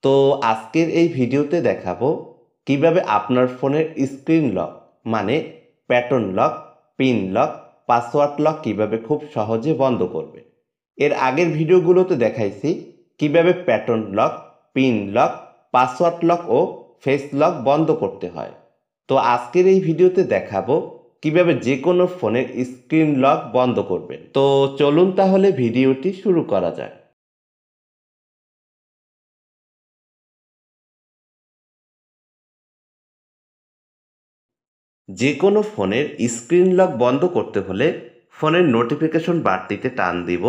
তো আজকের এই ভিডিওতে দেখাবো কিভাবে আপনার ফোনের স্ক্রিন লক মানে pattern lock, pin lock, password lock কিভাবে খুব সহজে বন্ধ করবে। এর আগের ভিডিওগুলোতে দেখাইছি কিভাবে pattern lock, pin lock, password lock ও ফেস লক বন্ধ করতে হয়। তো আজকের এই ভিডিওতে দেখাবো কিভাবে যে কোনো ফোনের স্ক্রিন লক বন্ধ করবেন। তো চলুন তাহলে ভিডিওটি শুরু করা যাক। যে কোনো ফোনের স্ক্রিন লক বন্ধ করতে হলে ফোনের নোটিফিকেশন বারটিতে টান দিব।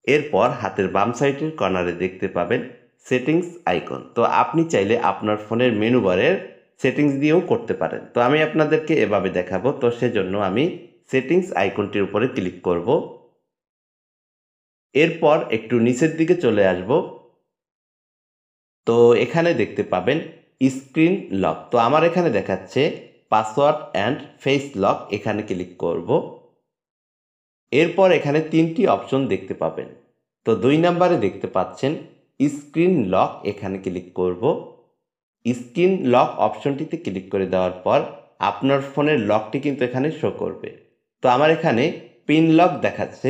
এরপর হাতের বাম সাইডের কর্নারে দেখতে পাবেন সেটিংস আইকন। তো আপনি চাইলে আপনার ফোনের মেনু বারের সেটিংস দিয়েও করতে পারেন। তো আমি আপনাদেরকে এভাবে দেখাবো। তো সেজন্য আমি সেটিংস আইকনটির উপরে ক্লিক করব। এরপর একটু নিচের দিকে চলে আসব। তো এখানে দেখতে পাবেন স্ক্রিন লক। তো আমার এখানে দেখাচ্ছে পাসওয়ার্ড অ্যান্ড ফেস লক, এখানে ক্লিক করব। এরপর এখানে তিনটি অপশন দেখতে পাবেন। তো 2 নম্বরে দেখতে পাচ্ছেন স্ক্রিন লক, এখানে ক্লিক করব। স্ক্রিন লক অপশনটিতে ক্লিক করে দেওয়ার পর আপনার ফোনের লকটি কিন্তু এখানে শো করবে। তো আমার এখানে পিন লক দেখাচ্ছে।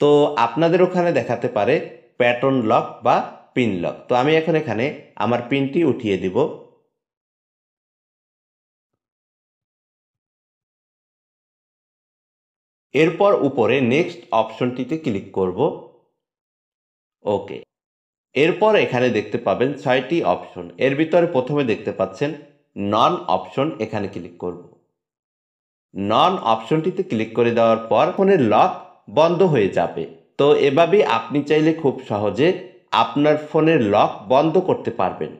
তো আপনাদের ওখানে দেখাতে পারে প্যাটার্ন লক বা পিন লক। তো আমি এখন এখানে আমার পিনটি উঠিয়ে দিব। এরপর উপরে নেক্সট অপশনটিতে ক্লিক করব। ওকে। এরপর এখানে দেখতে পাবেন 6টি অপশন। এর ভিতরে প্রথমে দেখতে পাচ্ছেন নন অপশন, এখানে ক্লিক করব। নন অপশনটিতে ক্লিক করে দেওয়ার পর ফোনের লক বন্ধ হয়ে যাবে। তো এভাবেই আপনি চাইলে খুব সহজে আপনার ফোনের লক বন্ধ করতে পারবেন।